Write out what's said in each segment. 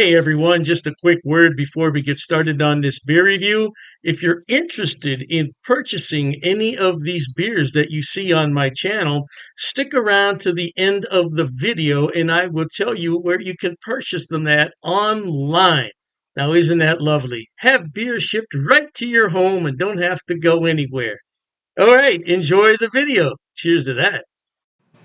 Hey everyone, just a quick word before we get started on this beer review. If you're interested in purchasing any of these beers that you see on my channel, stick around to the end of the video and I will tell you where you can purchase them at online. Now, isn't that lovely? Have beer shipped right to your home and don't have to go anywhere. All right, enjoy the video. Cheers to that.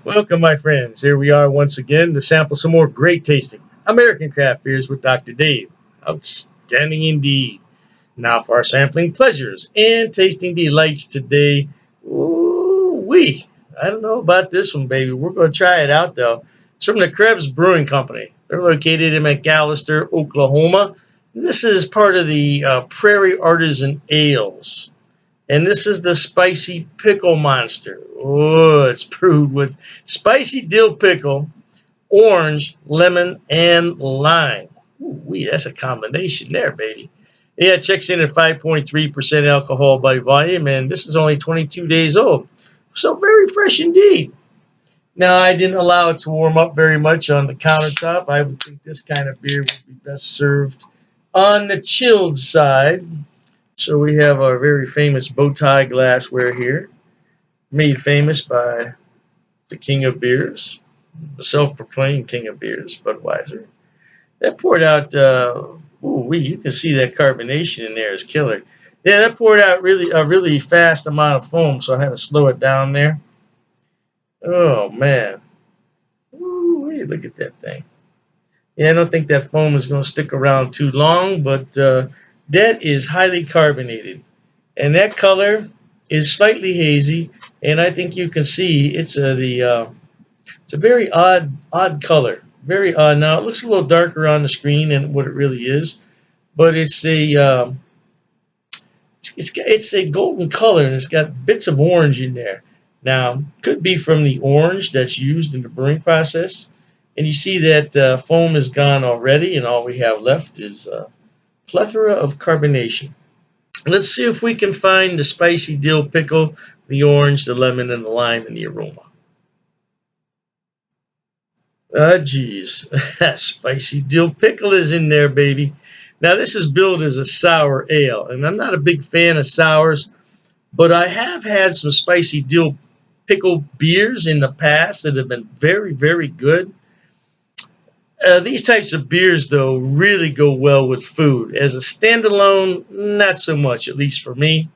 Welcome, my friends. Here we are once again to sample some more great tasting American craft beers with Dr. Dave. Outstanding indeed. Now for our sampling pleasures and tasting delights today. Ooh-wee. I don't know about this one, baby. We're going to try it out, though. It's from the Krebs Brewing Company. They're located in McAlester, Oklahoma. This is part of the Prairie Artisan Ales. And this is the spicy pickle monster. Oh, it's brewed with spicy dill pickle, orange, lemon, and lime. Ooh, that's a combination there, baby. Yeah, it checks in at 5.3% alcohol by volume, and this is only 22 days old. So very fresh indeed. Now, I didn't allow it to warm up very much on the countertop. I would think this kind of beer would be best served on the chilled side. So we have our very famous bow tie glassware here, made famous by the king of beers, the self-proclaimed king of beers, Budweiser. That poured out, you can see that carbonation in there is killer. Yeah, that poured out really a really fast amount of foam, so I had to slow it down there. Oh man, ooh, look at that thing. Yeah, I don't think that foam is going to stick around too long, but that is highly carbonated. And that color is slightly hazy, and I think you can see it's a very odd color, very odd. Now it looks a little darker on the screen than what it really is, but it's a golden color and it's got bits of orange in there. Now could be from the orange that's used in the brewing process, and you see that foam is gone already, and all we have left is a plethora of carbonation. Let's see if we can find the spicy dill pickle, the orange, the lemon, and the lime in the aroma. Ah, geez. Spicy dill pickle is in there, baby. Now, this is billed as a sour ale, and I'm not a big fan of sours, but I have had some spicy dill pickle beers in the past that have been very, very good. These types of beers, though, really go well with food. As a standalone, not so much, at least for me.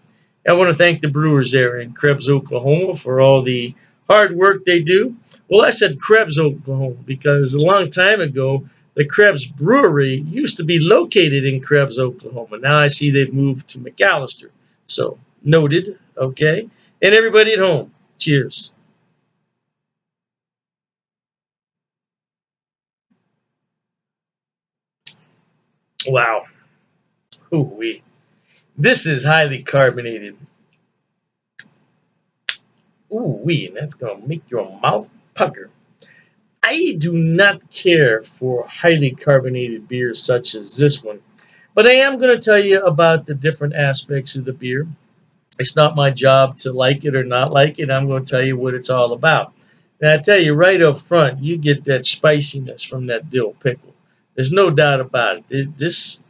I want to thank the brewers there in Krebs, Oklahoma for all the hard work they do. Well, I said Krebs, Oklahoma because a long time ago, the Krebs Brewery used to be located in Krebs, Oklahoma. Now I see they've moved to McAlester. So, noted, okay? And everybody at home, cheers. Wow. Ooh-wee. This is highly carbonated. Ooh-wee, and that's going to make your mouth pucker. I do not care for highly carbonated beers such as this one, but I am going to tell you about the different aspects of the beer. It's not my job to like it or not like it. I'm going to tell you what it's all about. Now, I tell you right up front, you get that spiciness from that dill pickle. There's no doubt about it. This,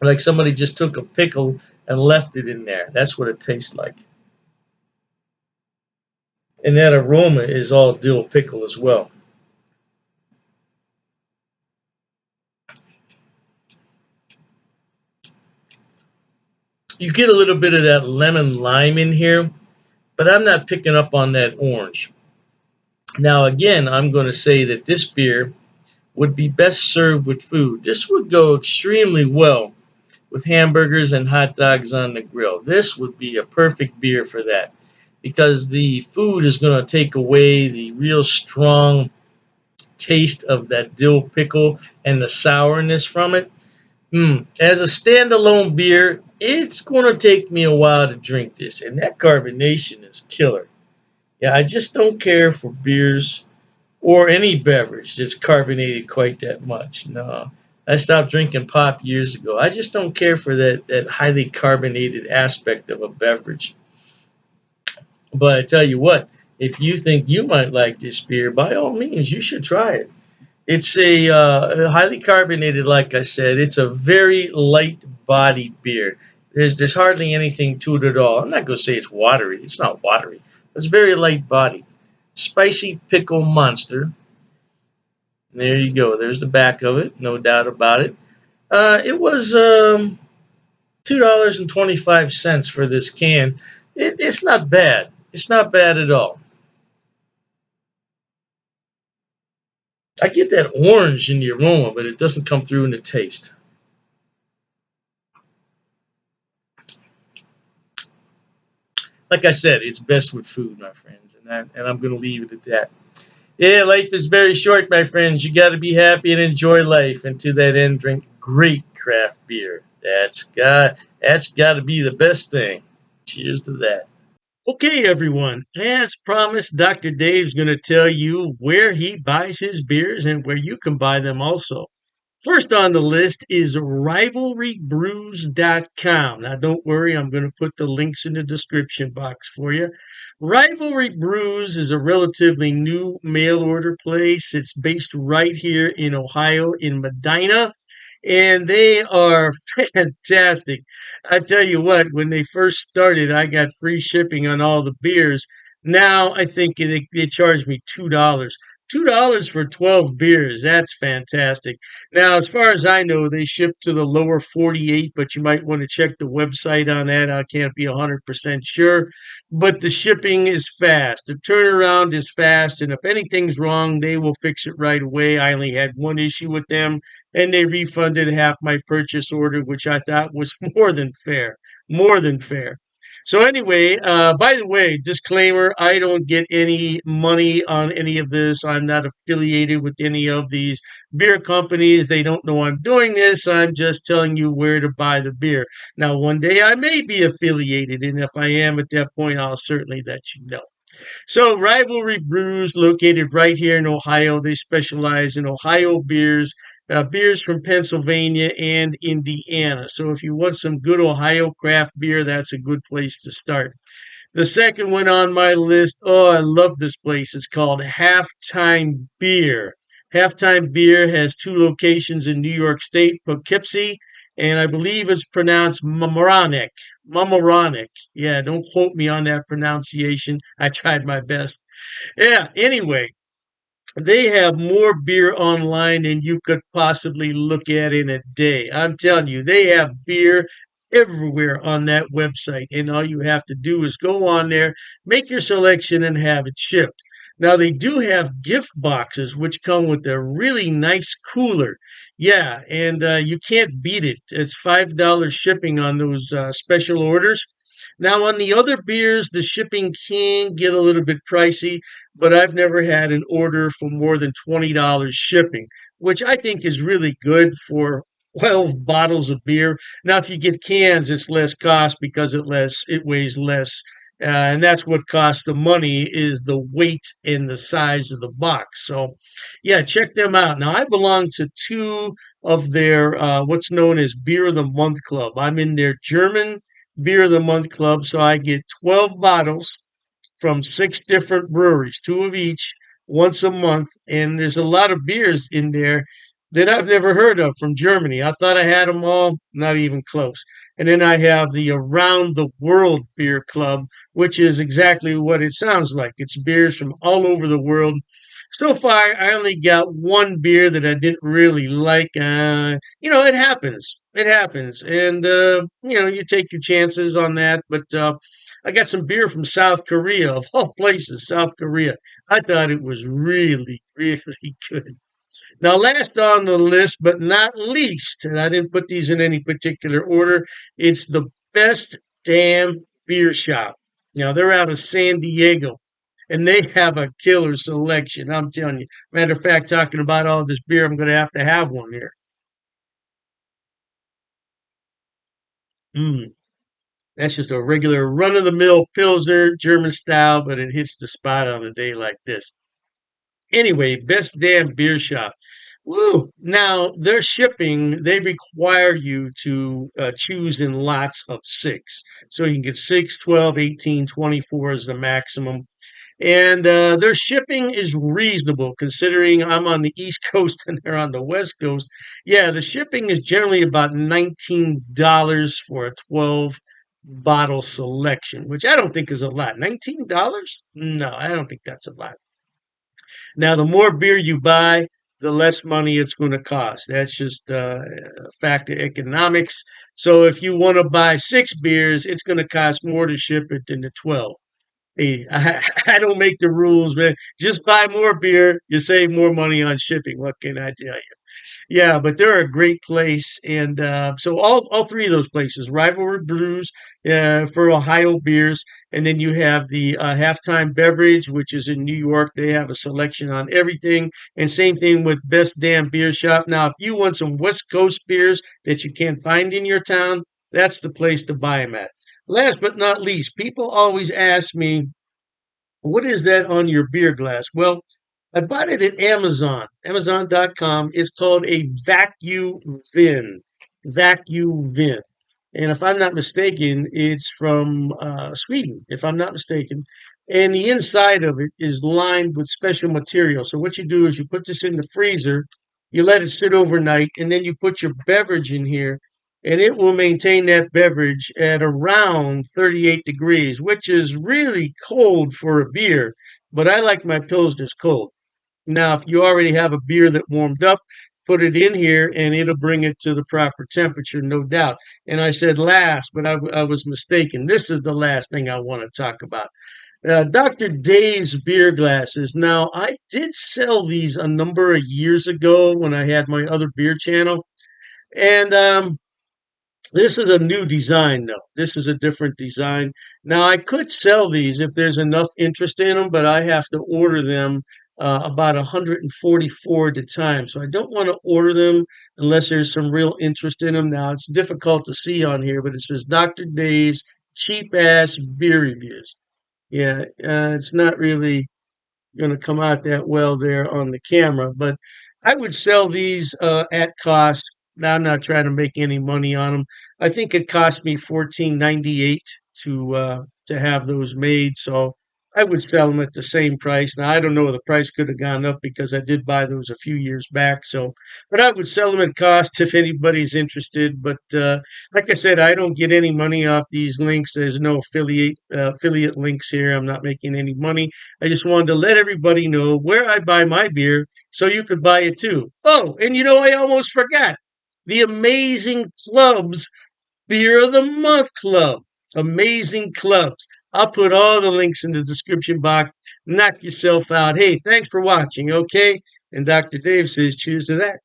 like somebody just took a pickle and left it in there. That's what it tastes like. And that aroma is all dill pickle as well. You get a little bit of that lemon lime in here, but I'm not picking up on that orange. Now, again, I'm going to say that this beer would be best served with food. This would go extremely well with hamburgers and hot dogs on the grill. This would be a perfect beer for that because the food is going to take away the real strong taste of that dill pickle and the sourness from it. As a standalone beer, it's going to take me a while to drink this, and that carbonation is killer. Yeah, I just don't care for beers or any beverage that's carbonated quite that much. No, I stopped drinking pop years ago. I just don't care for that highly carbonated aspect of a beverage. But I tell you what, if you think you might like this beer, by all means, you should try it. It's a highly carbonated, like I said. It's a very light body beer. There's hardly anything to it at all. I'm not going to say it's watery. It's not watery. It's very light body. Spicy pickle monster. There you go. There's the back of it. No doubt about it. It was $2.25 for this can. It's not bad. It's not bad at all. I get that orange in the aroma, but it doesn't come through in the taste. Like I said, it's best with food, my friends, and I'm going to leave it at that. Yeah, life is very short, my friends. You got to be happy and enjoy life, and to that end, drink great craft beer. That's got to be the best thing. Cheers to that. Okay, everyone. As promised, Dr. Dave's going to tell you where he buys his beers and where you can buy them also. First on the list is rivalrybrews.com. Now, don't worry, I'm going to put the links in the description box for you. Rivalry Brews is a relatively new mail order place. It's based right here in Ohio, in Medina, and they are fantastic. I tell you what, when they first started, I got free shipping on all the beers. Now I think they charge me $2. $2 for 12 beers. That's fantastic. Now, as far as I know, they ship to the lower 48, but you might want to check the website on that. I can't be 100% sure. But the shipping is fast. The turnaround is fast. And if anything's wrong, they will fix it right away. I only had one issue with them, and they refunded half my purchase order, which I thought was more than fair. More than fair. So anyway, by the way, disclaimer: I don't get any money on any of this. I'm not affiliated with any of these beer companies. They don't know I'm doing this. I'm just telling you where to buy the beer. Now, one day I may be affiliated, and if I am at that point, I'll certainly let you know. So, Rivalry Brews, located right here in Ohio, they specialize in Ohio beers, beers from Pennsylvania and Indiana. So, if you want some good Ohio craft beer, that's a good place to start. The second one on my list, oh, I love this place. It's called Halftime Beer. Halftime Beer has two locations in New York State, Poughkeepsie, and I believe it's pronounced Mamaroneck. Mamaroneck. Yeah, don't quote me on that pronunciation. I tried my best. Yeah, anyway, they have more beer online than you could possibly look at in a day. I'm telling you, they have beer everywhere on that website. And all you have to do is go on there, make your selection, and have it shipped. Now, they do have gift boxes, which come with a really nice cooler. Yeah, and you can't beat it. It's $5 shipping on those special orders. Now, on the other beers, the shipping can get a little bit pricey, but I've never had an order for more than $20 shipping, which I think is really good for 12 bottles of beer. Now, if you get cans, it's less cost because it weighs less. And that's what costs the money is the weight and the size of the box. So, yeah, check them out. Now, I belong to two of their what's known as Beer of the Month Club. I'm in their German Beer of the Month Club, so I get 12 bottles from six different breweries, two of each, once a month. And there's a lot of beers in there that I've never heard of from Germany. I thought I had them all, not even close. And then I have the Around the World Beer Club, which is exactly what it sounds like. It's beers from all over the world. So far, I only got one beer that I didn't really like. It happens. It happens. And, you take your chances on that. But I got some beer from South Korea, of all places, South Korea. I thought it was really, really good. Now, last on the list, but not least, and I didn't put these in any particular order, it's the Best Damn Beer Shop. Now, they're out of San Diego, and they have a killer selection. I'm telling you. Matter of fact, talking about all this beer, I'm going to have one here. Mm, that's just a regular run of the mill Pilsner, German style, but it hits the spot on a day like this. Anyway, Best Damn Beer Shop. Woo! Now, their shipping, they require you to choose in lots of six. So you can get 6, 12, 18, 24 is the maximum. And their shipping is reasonable considering I'm on the East Coast and they're on the West Coast. Yeah, the shipping is generally about $19 for a 12 bottle selection, which I don't think is a lot. $19? No, I don't think that's a lot. Now, the more beer you buy, the less money it's going to cost. That's just a fact of economics. So if you want to buy six beers, it's going to cost more to ship it than the 12. Hey, I don't make the rules, man. Just buy more beer. You save more money on shipping. What can I tell you? Yeah, but they're a great place, and so all three of those places, Rivalry Brews for Ohio beers, and then you have the Halftime Beverage, which is in New York. They have a selection on everything, and same thing with Best Damn Beer Shop. Now, if you want some West Coast beers that you can't find in your town, that's the place to buy them at. Last but not least, people always ask me, what is that on your beer glass? Well, I bought it at Amazon, Amazon.com. It's called a vacuum vin. Vacuum vin. And if I'm not mistaken, it's from Sweden, if I'm not mistaken. And the inside of it is lined with special material. So what you do is you put this in the freezer, you let it sit overnight, and then you put your beverage in here, and it will maintain that beverage at around 38 degrees, which is really cold for a beer. But I like my pilsners cold. Now, if you already have a beer that warmed up, put it in here and it'll bring it to the proper temperature, no doubt. And I said last, but I was mistaken. This is the last thing I want to talk about. Dr. Dave's beer glasses. Now, I did sell these a number of years ago when I had my other beer channel. And this is a new design, though. This is a different design. Now, I could sell these if there's enough interest in them, but I have to order them about 144 at a time. So I don't want to order them unless there's some real interest in them. Now, it's difficult to see on here, but it says Dr. Dave's cheap ass beer reviews. Yeah, it's not really going to come out that well there on the camera. But I would sell these at cost. Now, I'm not trying to make any money on them. I think it cost me 14.98 to have those made. So I would sell them at the same price. Now I don't know, the price could have gone up because I did buy those a few years back. So, but I would sell them at cost if anybody's interested. But like I said, I don't get any money off these links. There's no affiliate links here. I'm not making any money. I just wanted to let everybody know where I buy my beer so you could buy it too. Oh, and you know, I almost forgot the Amazing Clubs Beer of the Month Club. Amazing Clubs. I'll put all the links in the description box. Knock yourself out. Hey, thanks for watching, okay? And Dr. Dave says cheers to that.